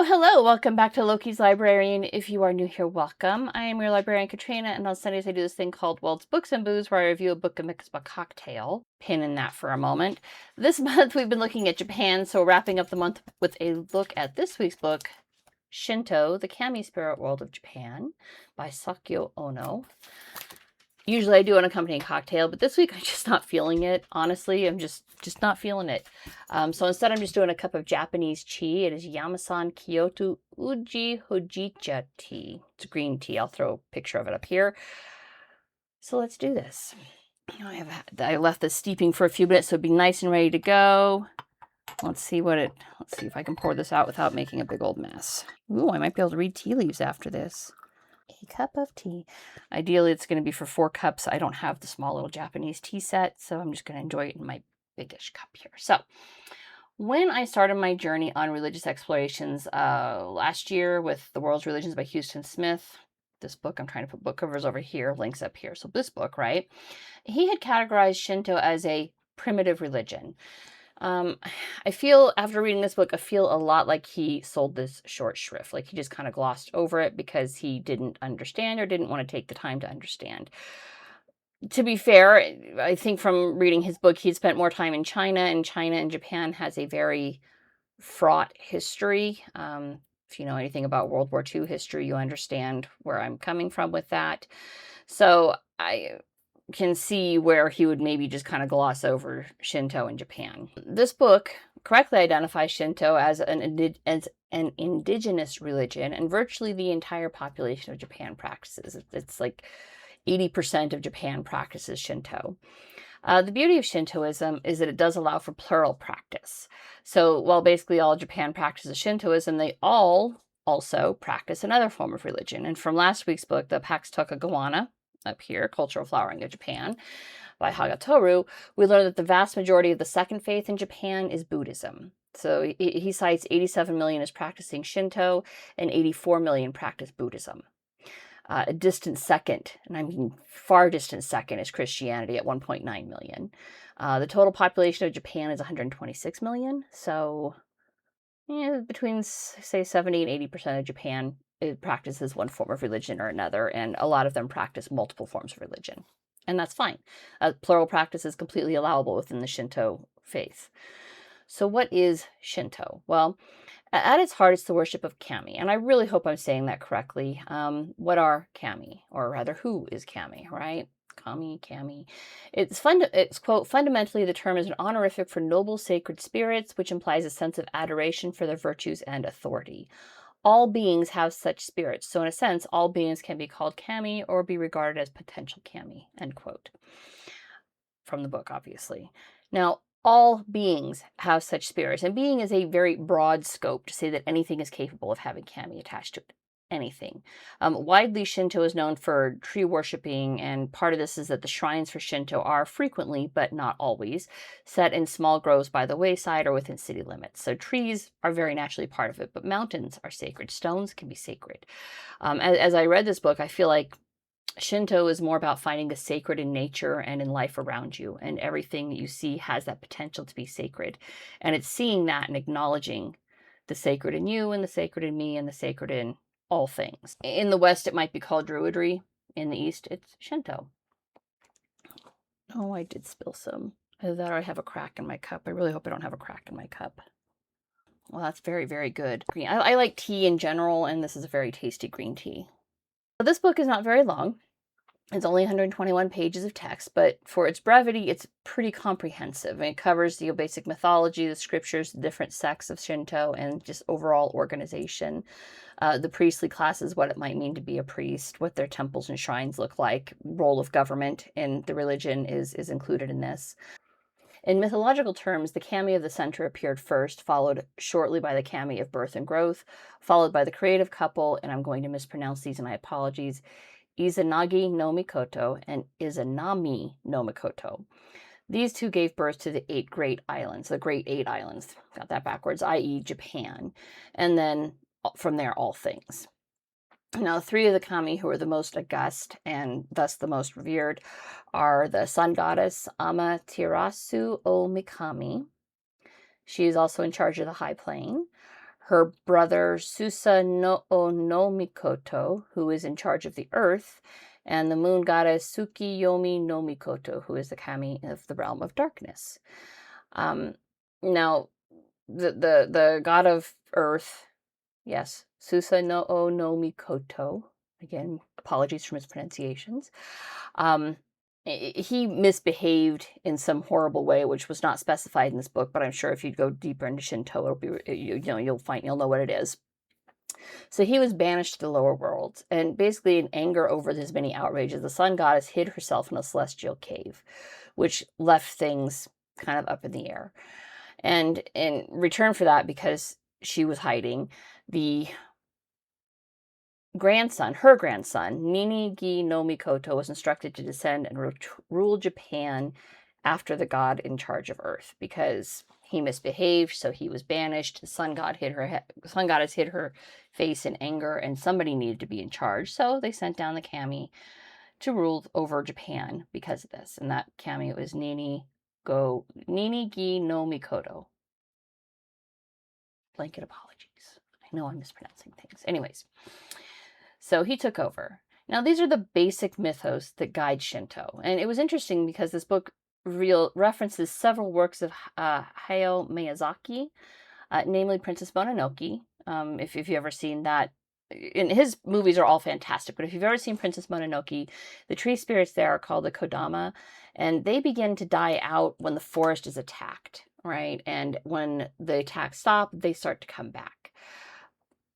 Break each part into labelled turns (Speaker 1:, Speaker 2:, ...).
Speaker 1: Hello, hello. Welcome back to Loki's Librarian. If you are new here, welcome. I am your librarian, Katrina, and on Sundays I do this thing called World's Books and Booze, where I review a book and mix up a cocktail. Pin in that for a moment. This month we've been looking at Japan, so wrapping up the month with a look at this week's book, Shinto, The Kami Spirit World of Japan, by Sokyo Ono. Usually I do an accompanying cocktail, but this week I'm just not feeling it. Honestly, I'm just not feeling it. So instead I'm just doing a cup of Japanese tea. It is Yamasan Kyoto Uji Hojicha tea. It's green tea. I'll throw a picture of it up here. So let's do this. I left this steeping for a few minutes so it'd be nice and ready to go. Let's see if I can pour this out without making a big old mess. Ooh, I might be able to read tea leaves after this. A cup of tea. Ideally, it's going to be for 4 cups. I don't have the small little Japanese tea set, so I'm just going to enjoy it in my biggish cup here. So, when I started my journey on religious explorations last year with The World's Religions by Houston Smith, this book, I'm trying to put book covers over here, links up here. So this book, right? He had categorized Shinto as a primitive religion. I feel, after reading this book, I feel a lot like he sold this short shrift. Like he just kind of glossed over it because he didn't understand or didn't want to take the time to understand. To be fair, I think from reading his book, he'd spent more time in China, and Japan has a very fraught history. If you know anything about World War II history, you understand where I'm coming from with that. So I can see where he would maybe just kind of gloss over Shinto in Japan. This book correctly identifies Shinto as an indigenous religion, and virtually the entire population of Japan practices. It's like 80% of Japan practices Shinto. The beauty of Shintoism is that it does allow for plural practice. So while basically all Japan practices Shintoism, they all also practice another form of religion. And from last week's book, the Pax Tokugawa, up here, Cultural Flowering of Japan, by Hagatoru, we learn that the vast majority of the second faith in Japan is Buddhism. So he cites 87 million as practicing Shinto and 84 million practice Buddhism. A distant second, and I mean far distant second, is Christianity at 1.9 million. The total population of Japan is 126 million. So between, say, 70 and 80% of Japan practices one form of religion or another, and a lot of them practice multiple forms of religion. And that's fine. Plural practice is completely allowable within the Shinto faith. So what is Shinto? Well, at its heart, it's the worship of Kami, and I really hope I'm saying that correctly. What are Kami? Or rather, who is Kami, right? Kami. It's quote, fundamentally the term is an honorific for noble sacred spirits, which implies a sense of adoration for their virtues and authority. All beings have such spirits, so in a sense, all beings can be called Kami or be regarded as potential Kami, end quote. From the book, obviously. Now, all beings have such spirits, and being is a very broad scope to say that anything is capable of having Kami attached to it. Anything. Widely, Shinto is known for tree worshipping, and part of this is that the shrines for Shinto are frequently, but not always, set in small groves by the wayside or within city limits. So trees are very naturally part of it, but mountains are sacred. Stones can be sacred. As I read this book, I feel like Shinto is more about finding the sacred in nature and in life around you, and everything that you see has that potential to be sacred. And it's seeing that and acknowledging the sacred in you and the sacred in me and the sacred in all things. In the West, it might be called Druidry. In the East, it's Shinto. Oh, I did spill some. Either that or I have a crack in my cup. I really hope I don't have a crack in my cup. Well, that's very, very good. Green. I like tea in general, and this is a very tasty green tea. This book is not very long. It's only 121 pages of text, but for its brevity, it's pretty comprehensive. And it covers the basic mythology, the scriptures, the different sects of Shinto, and just overall organization. The priestly classes, what it might mean to be a priest, what their temples and shrines look like, role of government in the religion is included in this. In mythological terms, the Kami of the center appeared first, followed shortly by the Kami of birth and growth, followed by the creative couple, and I'm going to mispronounce these and my apologies, Izanagi no Mikoto and Izanami no Mikoto. These two gave birth to the 8 great islands, the Great 8 Islands, got that backwards, i.e. Japan, and then from there all things. Now, 3 of the kami who are the most august and thus the most revered are the sun goddess Amaterasu o Mikami. She is also in charge of the high plane. her brother Susa no Mikoto, who is in charge of the earth, and the moon goddess Tsukiyomi no Mikoto, who is the kami of the realm of darkness. Now, the god of earth, yes, Susa no Mikoto. Again, apologies for mispronunciations. He misbehaved in some horrible way, which was not specified in this book, but I'm sure if you go deeper into Shinto, it'll be, you'll know what it is. So he was banished to the lower worlds, and basically in anger over his many outrages, the sun goddess hid herself in a celestial cave, which left things kind of up in the air. And in return for that, because she was hiding, the her grandson, Ninigi no Mikoto, was instructed to descend and rule Japan after the god in charge of Earth, because he misbehaved, so he was banished. The sun goddess hid her face in anger, and somebody needed to be in charge, so they sent down the kami to rule over Japan because of this. And that kami was Ninigi no Mikoto. Blanket apologies. I know I'm mispronouncing things. Anyways, so he took over. Now, these are the basic mythos that guide Shinto. And it was interesting because this book references several works of Hayao Miyazaki, namely Princess Mononoke. If you've ever seen that, and his movies are all fantastic, but if you've ever seen Princess Mononoke, the tree spirits there are called the Kodama, and they begin to die out when the forest is attacked, right? And when the attacks stop, they start to come back.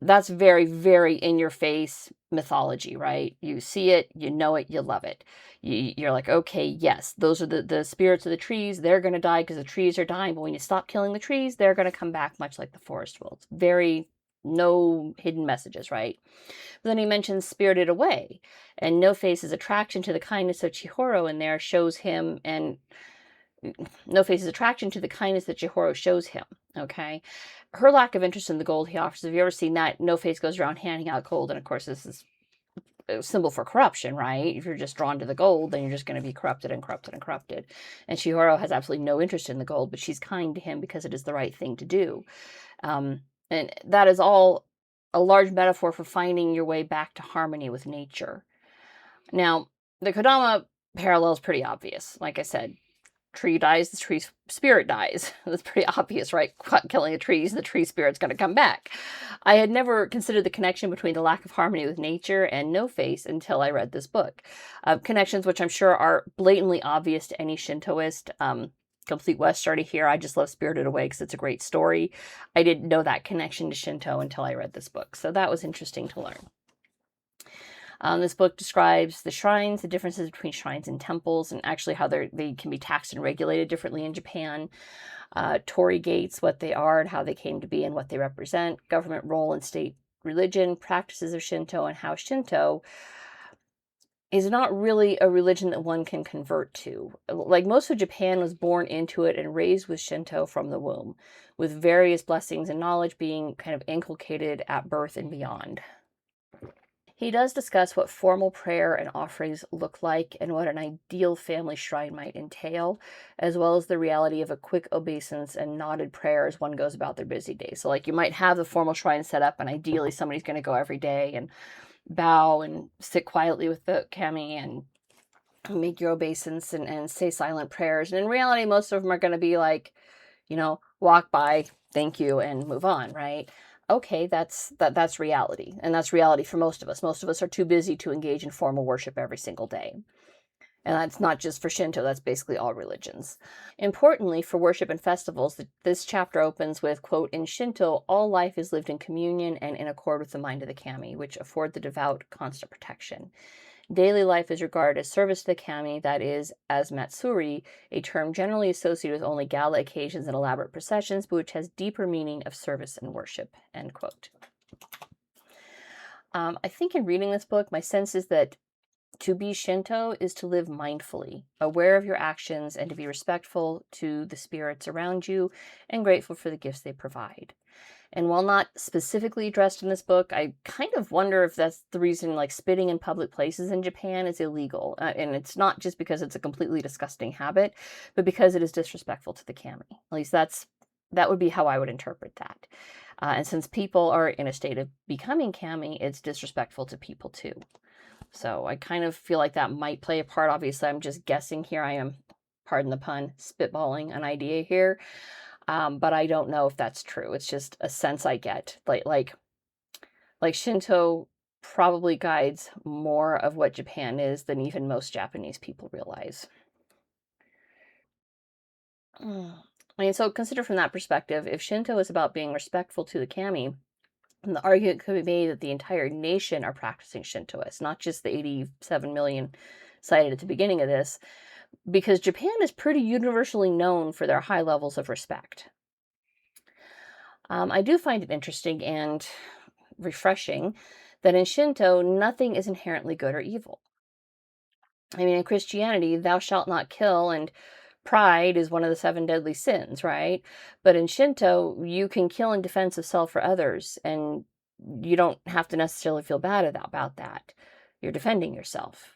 Speaker 1: That's very, very in your face mythology, right? You see it, you know it, you love it. You're like, okay, yes, those are the spirits of the trees. They're going to die because the trees are dying. But when you stop killing the trees, they're going to come back, much like the forest will. It's very, no hidden messages, right? But then he mentions Spirited Away. And No Face's attraction to the kindness of Chihiro in there shows him, and No Face's attraction to the kindness that Chihiro shows him, okay? Her lack of interest in the gold he offers. Have you ever seen that? No Face goes around handing out gold, and of course this is a symbol for corruption, right? If you're just drawn to the gold, then you're just going to be corrupted and corrupted and corrupted. And Chihiro has absolutely no interest in the gold, but she's kind to him because it is the right thing to do. And that is all a large metaphor for finding your way back to harmony with nature. Now, the Kodama parallel is pretty obvious. Like I said, tree dies, the tree spirit dies. That's pretty obvious, right? Killing a tree, the tree spirit's going to come back. I had never considered the connection between the lack of harmony with nature and No Face until I read this book. Connections which I'm sure are blatantly obvious to any Shintoist. Complete West already here. I just love Spirited Away because it's a great story. I didn't know that connection to Shinto until I read this book, so that was interesting to learn. This book describes the shrines, the differences between shrines and temples, and actually how they can be taxed and regulated differently in Japan. Torii gates, what they are and how they came to be and what they represent. Government role in state religion, practices of Shinto, and how Shinto is not really a religion that one can convert to. Like most of Japan was born into it and raised with Shinto from the womb, with various blessings and knowledge being kind of inculcated at birth and beyond. He does discuss what formal prayer and offerings look like and what an ideal family shrine might entail, as well as the reality of a quick obeisance and nodded prayer as one goes about their busy day. So like you might have the formal shrine set up, and ideally somebody's going to go every day and bow and sit quietly with the kami and make your obeisance and say silent prayers. And in reality, most of them are going to be like, walk by, thank you, and move on, right? Okay, that's reality. And that's reality for most of us. Most of us are too busy to engage in formal worship every single day. And that's not just for Shinto, that's basically all religions. Importantly, for worship and festivals, this chapter opens with, quote, "In Shinto, all life is lived in communion and in accord with the mind of the kami, which afford the devout constant protection. Daily life is regarded as service to the kami, that is, as matsuri, a term generally associated with only gala occasions and elaborate processions, but which has deeper meaning of service and worship," end quote. I think in reading this book, my sense is that to be Shinto is to live mindfully, aware of your actions, and to be respectful to the spirits around you and grateful for the gifts they provide. And while not specifically addressed in this book, I kind of wonder if that's the reason, like, spitting in public places in Japan is illegal. And it's not just because it's a completely disgusting habit, but because it is disrespectful to the kami. At least that's That would be how I would interpret that. And since people are in a state of becoming kami, it's disrespectful to people too. So I kind of feel like that might play a part. Obviously, I'm just guessing here. I am, pardon the pun, spitballing an idea here. But I don't know if that's true. It's just a sense I get. Like Shinto probably guides more of what Japan is than even most Japanese people realize. I mean, so consider from that perspective, if Shinto is about being respectful to the kami, then the argument could be made that the entire nation are practicing Shintoists, not just the 87 million cited at the beginning of this, because Japan is pretty universally known for their high levels of respect. I do find it interesting and refreshing that in Shinto, nothing is inherently good or evil. I mean, in Christianity, thou shalt not kill, and pride is one of the 7 deadly sins, right? But in Shinto, you can kill in defense of self or others, and you don't have to necessarily feel bad about that. You're defending yourself.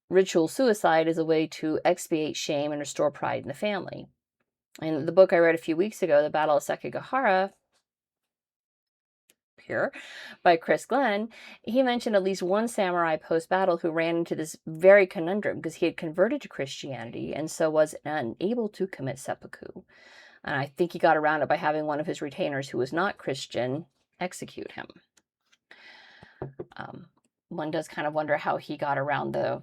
Speaker 1: Ritual suicide is a way to expiate shame and restore pride in the family. In the book I read a few weeks ago, The Battle of Sekigahara, here by Chris Glenn, he mentioned at least one samurai post-battle who ran into this very conundrum because he had converted to Christianity and so was unable to commit seppuku. And I think he got around it by having one of his retainers who was not Christian execute him. One does kind of wonder how he got around the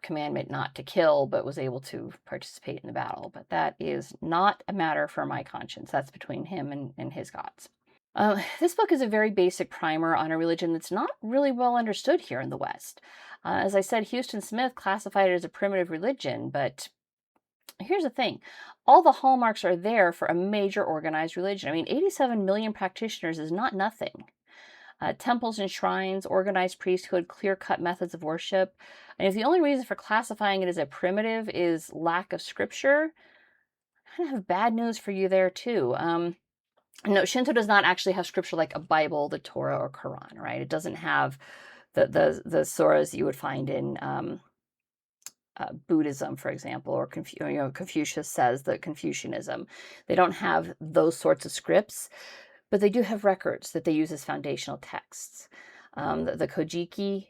Speaker 1: commandment not to kill, but was able to participate in the battle. But that is not a matter for my conscience. That's between him and his gods. This book is a very basic primer on a religion that's not really well understood here in the West. As I said, Houston Smith classified it as a primitive religion, but here's the thing. All the hallmarks are there for a major organized religion. I mean, 87 million practitioners is not nothing. Temples and shrines, organized priesthood, clear-cut methods of worship. And if the only reason for classifying it as a primitive is lack of scripture, I kind of have bad news for you there too. No, Shinto does not actually have scripture like a Bible, the Torah, or Quran, right? It doesn't have the surahs you would find in Buddhism, for example, or Confucius says that Confucianism. They don't have those sorts of scripts, but they do have records that they use as foundational texts. The Kojiki,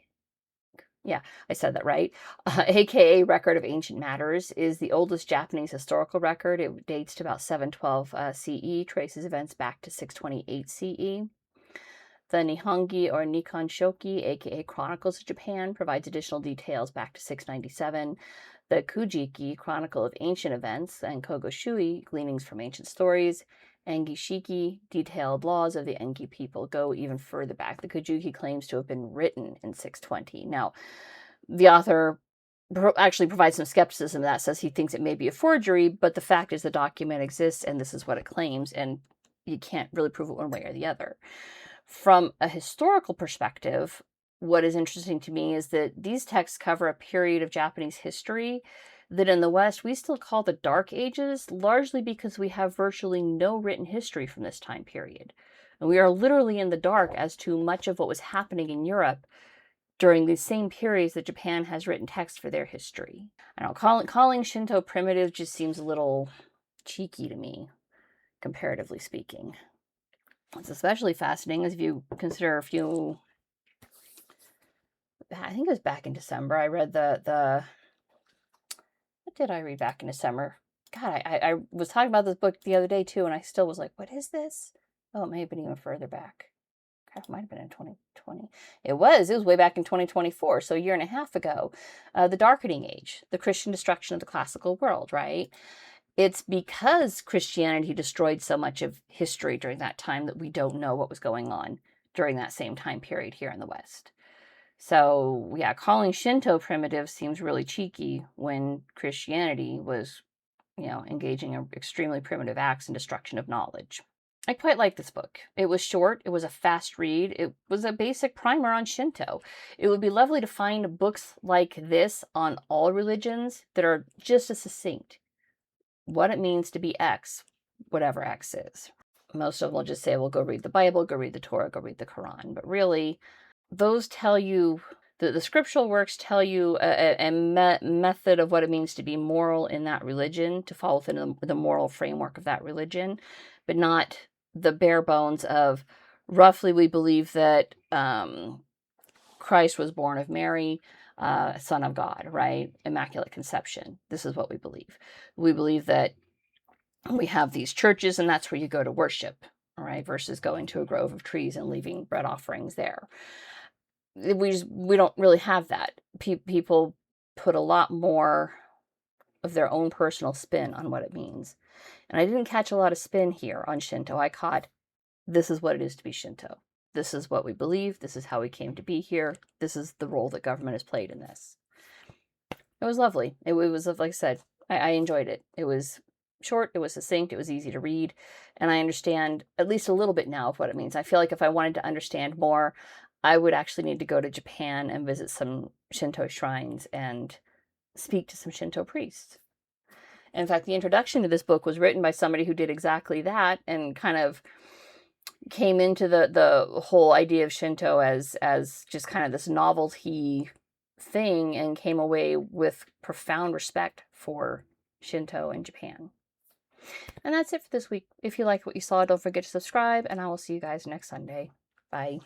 Speaker 1: yeah, I said that right, aka Record of Ancient Matters, is the oldest Japanese historical record. It dates to about 712 CE, traces events back to 628 CE. The Nihongi or Nikon Shoki, aka Chronicles of Japan, provides additional details back to 697. The Kujiki, Chronicle of Ancient Events, and Kogoshui, Gleanings from Ancient Stories, Engi Shiki, Detailed Laws of the Engi people, go even further back. The Kojiki claims to have been written in 620. Now, the author actually provides some skepticism that says he thinks it may be a forgery, but the fact is the document exists and this is what it claims, and you can't really prove it one way or the other. From a historical perspective, what is interesting to me is that these texts cover a period of Japanese history that in the West we still call the Dark Ages, largely because we have virtually no written history from this time period. And we are literally in the dark as to much of what was happening in Europe during these same periods that Japan has written texts for their history. I don't know, calling Shinto primitive just seems a little cheeky to me, comparatively speaking. It's especially fascinating as if you consider I think it was back in December, I read what did I read back in December? God, I was talking about this book the other day too, and I still was like, what is this? Oh, it may have been even further back. God, it might have been in 2020. It was way back in 2024, so a year and a half ago. The Darkening Age, the Christian destruction of the classical world, right? It's because Christianity destroyed so much of history during that time that we don't know what was going on during that same time period here in the West. So, yeah, calling Shinto primitive seems really cheeky when Christianity was, engaging in extremely primitive acts and destruction of knowledge. I quite like this book. It was short, it was a fast read, it was a basic primer on Shinto. It would be lovely to find books like this on all religions that are just as succinct. What it means to be X, whatever X is. Most of them will just say, well, go read the Bible, go read the Torah, go read the Quran. But really, those tell you the scriptural works tell you a method of what it means to be moral in that religion, to fall within the moral framework of that religion, but not the bare bones of roughly we believe that Christ was born of Mary, Son of God, right? Immaculate Conception. This is what we believe. We believe that we have these churches and that's where you go to worship, all right, versus going to a grove of trees and leaving bread offerings there. We don't really have that. People put a lot more of their own personal spin on what it means. And I didn't catch a lot of spin here on Shinto. I caught, this is what it is to be Shinto. This is what we believe. This is how we came to be here. This is the role that government has played in this. It was lovely. It was, like I said, I enjoyed it. It was short, it was succinct, it was easy to read, and I understand at least a little bit now of what it means. I feel like if I wanted to understand more, I would actually need to go to Japan and visit some Shinto shrines and speak to some Shinto priests. In fact, the introduction to this book was written by somebody who did exactly that and kind of came into the whole idea of Shinto as just kind of this novelty thing and came away with profound respect for Shinto in Japan. And that's it for this week. If you liked what you saw, don't forget to subscribe, and I will see you guys next Sunday. Bye.